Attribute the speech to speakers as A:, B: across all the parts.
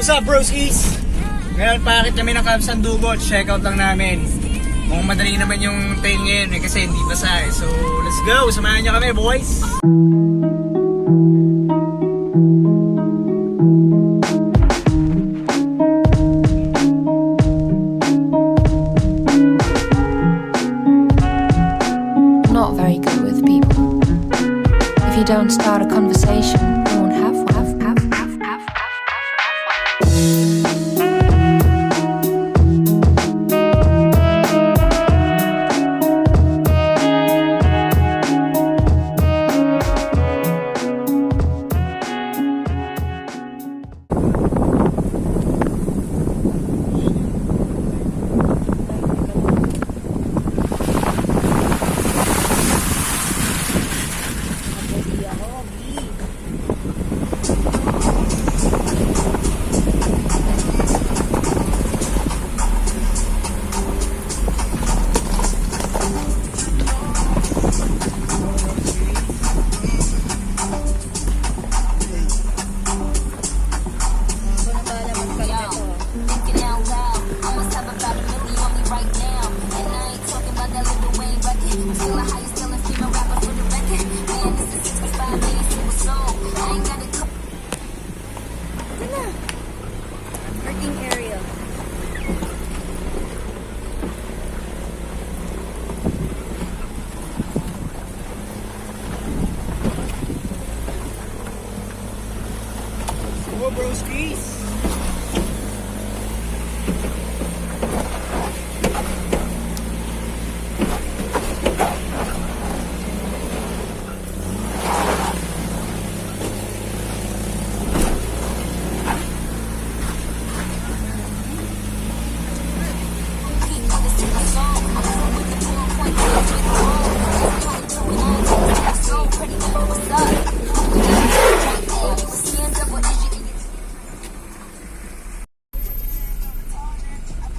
A: What's up, broskies? Ngayon, paakit kami ng Camp San Dugo. Check out lang namin. Mukhang madali naman yung trail ngayon kasi hindi basa eh. So, let's go! Samahan niyo kami, boys!
B: Not very good with people. If you don't start a conversation, you won't have one.
C: Working area.
A: Go, broskies!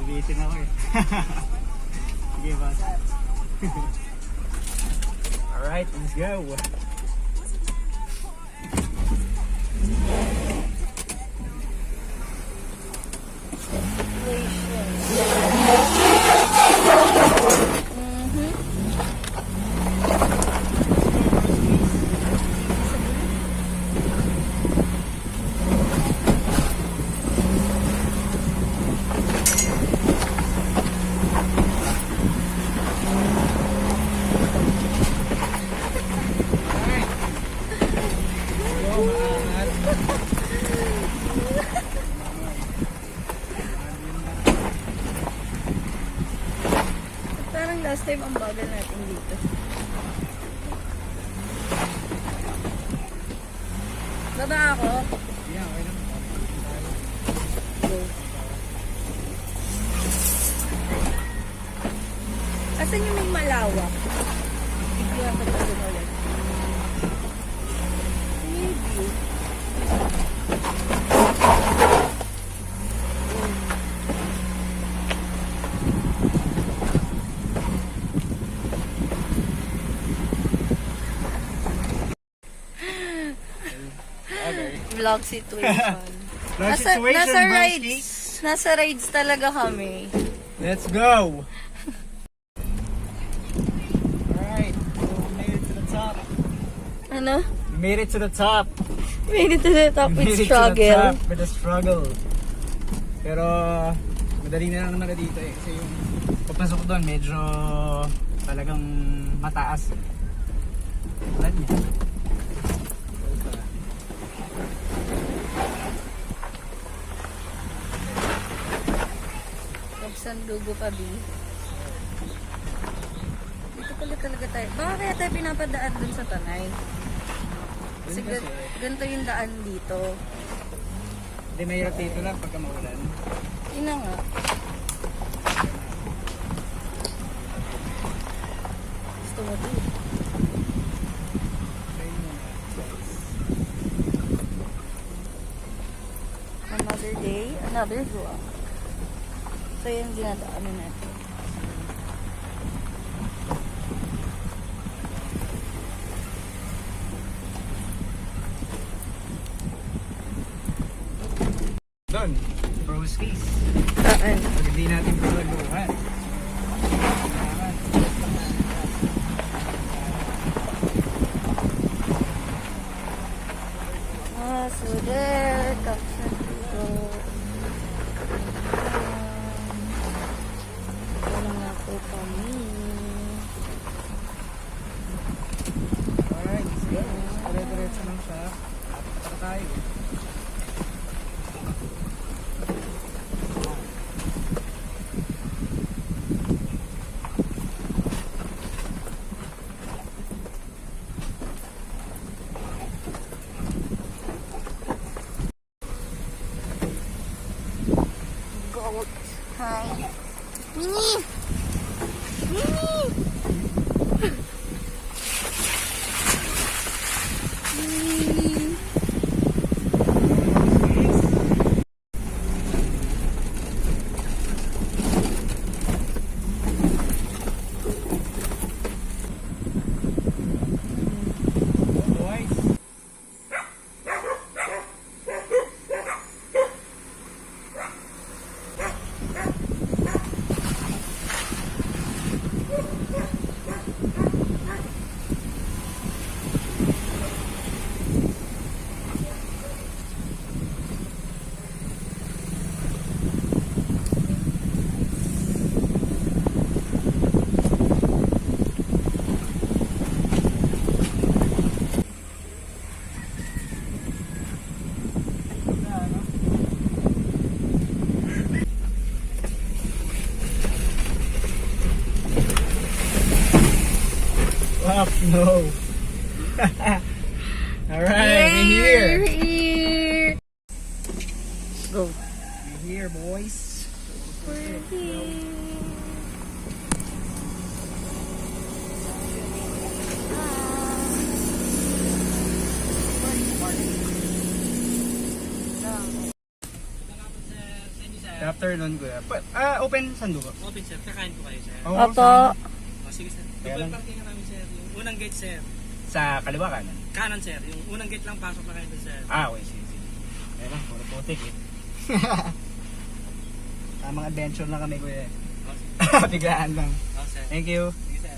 A: Bibitin ako eh. Sige, boss. Alright, let's go.
C: Parang last time ang bagal natin dito. Baba ako.
A: Yeah, okay lang.
C: Go. Asan yung may malawak? Bigyan ko pa doon ulit. Maybe.
A: Okay.
C: Vlog situation.
A: Vlog situation,
C: nasa
A: broskies.
C: rides. Nasa rides talaga kami.
A: Let's go! Alright, so we made it to the top.
C: Ano?
A: We made it to the top.
C: Made it to the top
A: We
C: with
A: made it to the
C: struggle.
A: top with a struggle. Pero, madali na lang naman na dito eh. Kasi yung papasok doon, medyo talagang mataas. Tulad niya.
C: San Dugo pa, B. Dito pala talaga tayo. Baka kaya tayo pinapadaan dun sa Tanay. Kasi ganito yung daan dito.
A: Hindi, mahirap dito lang pagka maulan.
C: Yun na nga. Gusto mo dito. Another day, another vlog. So yun dinadaanan natin.
A: Doon, broskies.
C: Saan?
A: Pag hindi natin pinaluhan.
C: Ah, so there comes the people. Wala nga po kami.
A: Alright, let's go. Dire-diretso lang siya. Para tayo.
C: Goat. Hi. Minnie! Minnie! Minnie!
A: Boys. Up, no. Alright, we're here.
C: Here! Go.
A: We're here, boys.
C: We're here.
A: Good afternoon, kuya. Open saan ba?
D: Open sir, kakain po kayo sir.
A: Oo,
C: Opo.
A: saan?
D: O sige sir.
A: Kaya
D: Double
A: lang.
D: parking na namin sir. Yung unang gate sir.
A: Sa kaliwa kanan.
D: Kanan sir. Yung unang gate lang pasok na kayo dun sir.
A: Okay, sige, sige. Kaya lang, puro putik eh. Tamang adventure lang kami, kuya.
D: O, sige.
A: Biglaan lang.
D: O, sir.
A: Thank you.
D: Sige sir.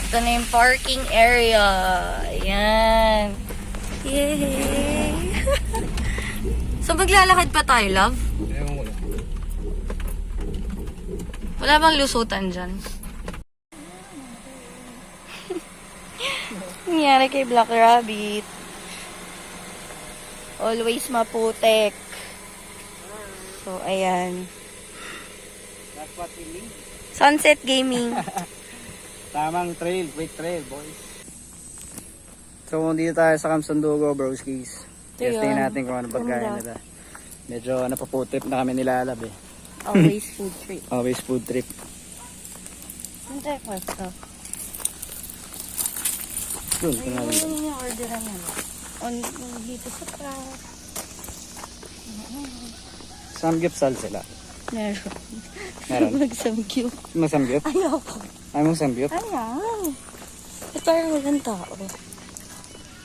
C: Ito na yung parking area. Ayan. Yay! So, maglalakad pa tayo, love?
A: Ewan ko lang.
C: Wala bang lusutan dyan? Nangyari kay Black Rabbit. Always maputek. So, ayan.
A: That's what we need.
C: Sunset Gaming.
A: Tamang trail, quick trail, boys. So, dito tayo sa Camp Sandugo, broskies. Testing
C: Ayan.
A: natin kung ano pagkain
C: Ganda.
A: nila. Medyo napaputrip na kami nilalab eh.
C: Always food trip.
A: Always food trip.
C: Ano tayo pwesto?
A: Yun, ito na
C: Ayun
A: dito.
C: yung orderan na. On dito sa truck.
A: Samgyupsal sila.
C: Meron.
A: Meron.
C: Magsamgyup.
A: Masamgyup?
C: Ayoko.
A: Ay, mong samgyup?
C: Ayaw. Ba't parang walang tao?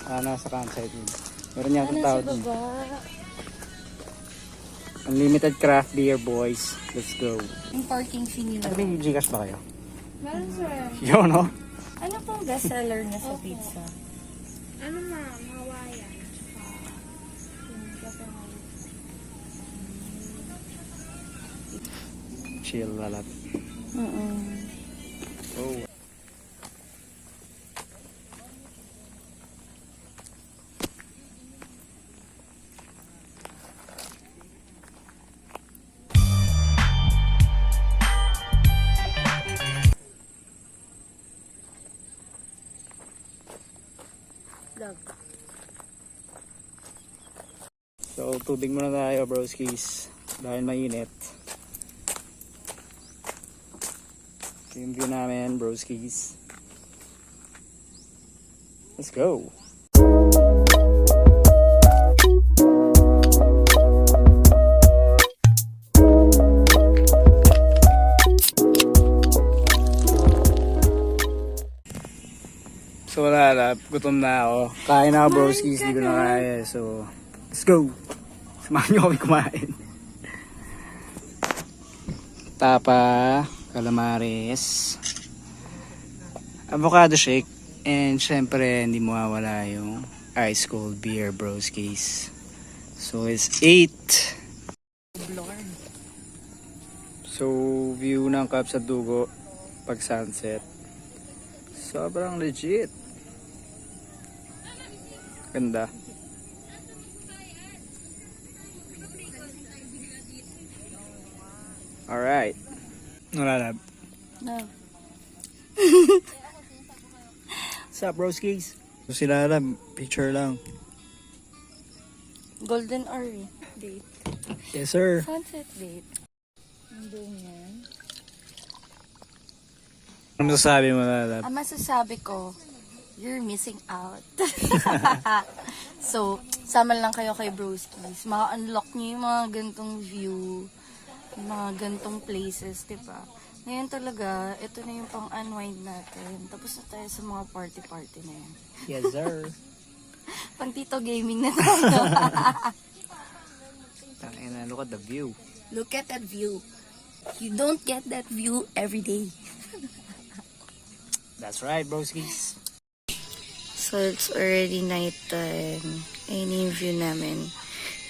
A: Nasa campsite yun. Meron yata
C: Ano
A: tao
C: sa
A: dun.
C: baba?
A: Unlimited craft beer, boys. Let's go.
C: Yung parking fee nila.
A: May Gcash ba kayo?
C: Meron sir.
A: Yun, no?
C: Ano pong bestseller na sa pizza?
E: Ano ma'am? Hawaiian.
A: Chill lalat. Oh. So, tubig muna tayo, broskies. Dahil mainit. Ito yung view namin, broskies. Let's go. So wala na, gutom na ako. Kain na ako broskies, hindi ko na kaya. So, let's go! Samahan niyo kami kumain. Tapa, calamares, avocado shake, and syempre hindi mawawala yung ice cold beer broskies. So it's 8. So view ng Cap sa Dugo pag sunset. Sobrang legit. Ganda. Alright. Wala na.
C: No.
A: What's up broskies? Sila lang, picture lang.
C: Golden hour date.
A: Yes sir.
C: Sunset date. Nandun yan.
A: Ano masasabi mo Lalab?
C: Ang masasabi ko, you're missing out. So, sama lang kayo kay Broskies. Ma-unlock niyo yung mga gantong view, yung mga gantong places, diba? Ngayon talaga, ito na yung pang-unwind natin. Tapos na tayo sa mga party-party na yan.
A: Yes sir.
C: Pang Tito Gaming na tayo.
A: Tangina, look at the view.
C: Look at that view. You don't get that view every day.
A: That's right broskies.
C: So, it's already nighttime. Ayun yung view namin.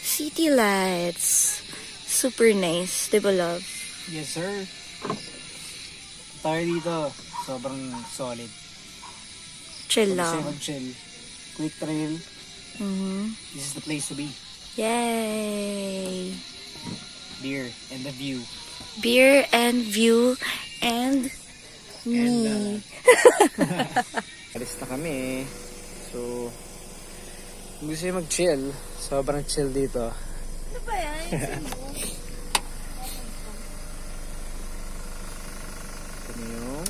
C: City lights. Super nice. Diba, love?
A: Yes sir. Tayo dito, sobrang solid.
C: Chill
A: Kasi
C: lang.
A: mag-chill. Quick trail. This is the place to be.
C: Yay!
A: Beer and the view.
C: Beer and view and me.
A: Alis na kami. So, kung gusto nyo mag-chill, sobrang chill dito.
C: Ano ba yan?
A: Ito yung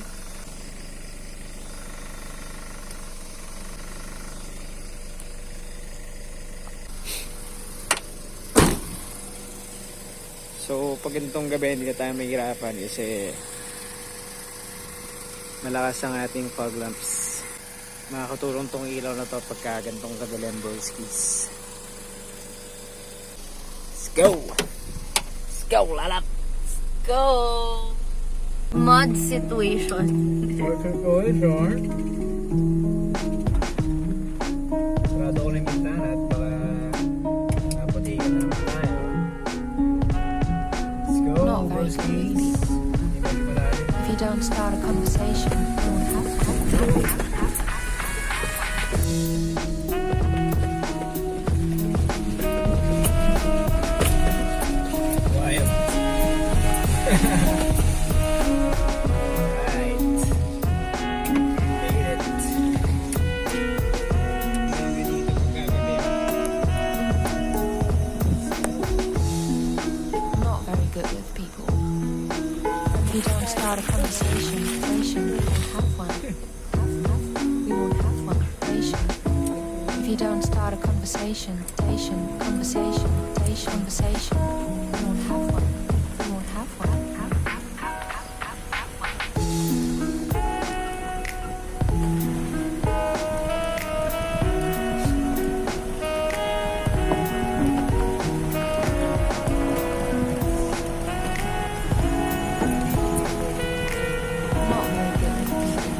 A: so, pag ganitong gabi, hindi na tayo mahirapan kasi malakas ang ating fog lamps. Makakatulong tong ilaw na to pagka ganitong kadalan broskies. Let's go! Let's go, Lalap!
C: Go! Mud situation.
A: Sarado ko na yung bintana at baka napatigan na naman tayo. Let's go,
B: Not very good.
A: broskies! Hindi ba malalim?
B: If you don't start a conversation, you won't have one.
A: Wild. Alright. Made it. Grabe dito pagkagabi.
B: I'm not very good with people. If you don't start a conversation, you won't have one. We won't have one. If you don't start a conversation, conversation, we won't have one. We won't have one. I'm not very good with people.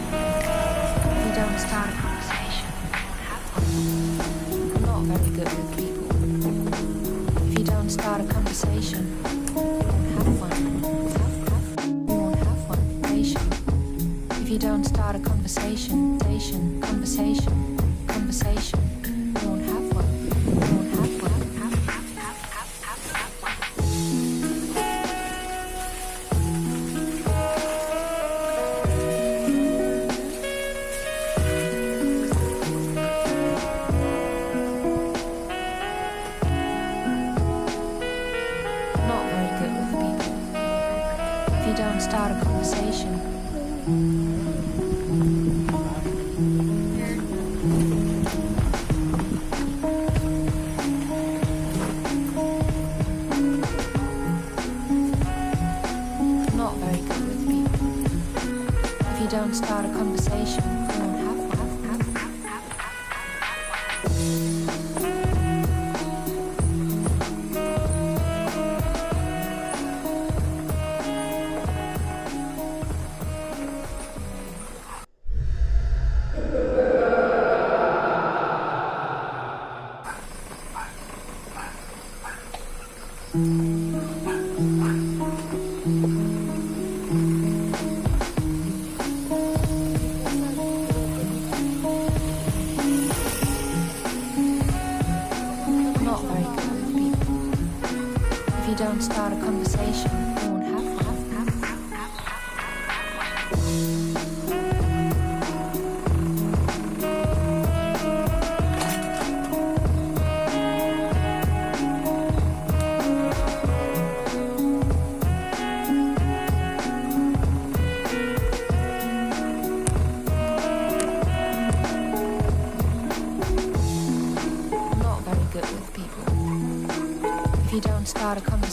B: If you don't start a conversation, I'm not very good with people. If you don't start a conversation, you won't have one. You won't have one. If you don't start a conversation, conversation, you won't have one. You won't have one. Not very good with people. If you don't start a conversation, not very good with people. If you don't start a conversation, you won't have one.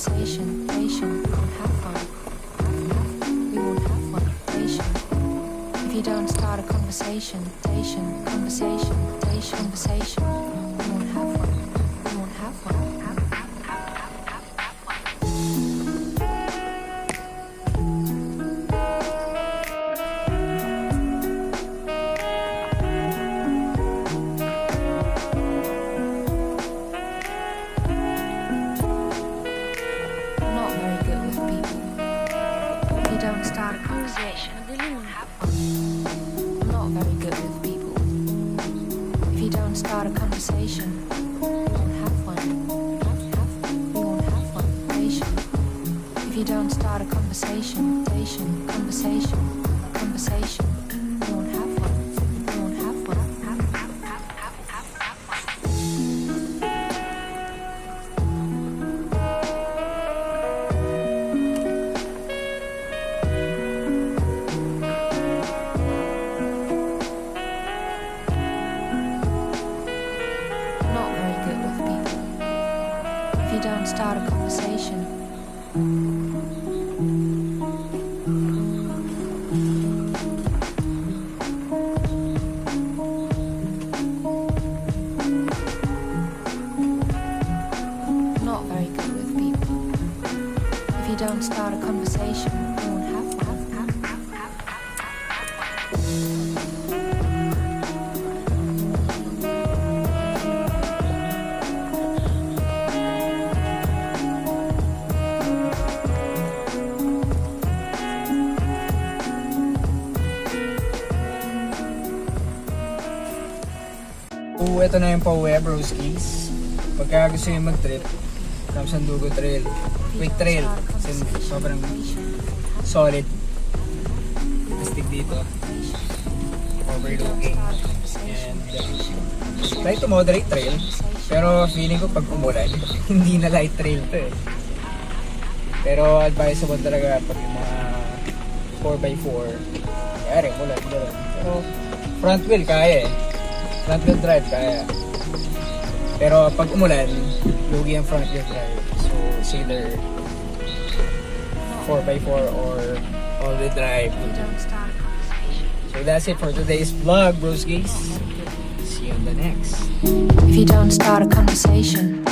B: conversation. Patient. We won't have one. We won't have one. Patient. If you don't start a conversation, conversation, conversation, we won't have one. We won't have one. I'm not very good with people. If you don't start a conversation, I'm not very good with people. If you don't start a conversation, we won't have one. We won't have one. Patient. If you don't start a conversation, conversation, conversation, we won't have one. We won't have one. I'm not very good with people. If you don't start a conversation, I'm not very good with people. If you don't start a conversation, we won't have one.
A: So, ito na yung pauwi, broskies. Pagka gusto nyo mag-trip, tapos ang Dugo Trail. Quick trail. Kasi sobrang solid. Astig dito. Overlooking. And try to moderate trail. Pero feeling ko pag umulan, hindi na light trail to eh. Pero advisable talaga pag yung mga 4x4. Kaya umulan. Pero front wheel kaya eh. Front wheel drive kaya. Pero pag umulan, lugi ang front wheel drive. So it's either 4x4 or all-wheel drive. So that's it for today's vlog, broskies. See you on the next.
B: If you don't start a conversation,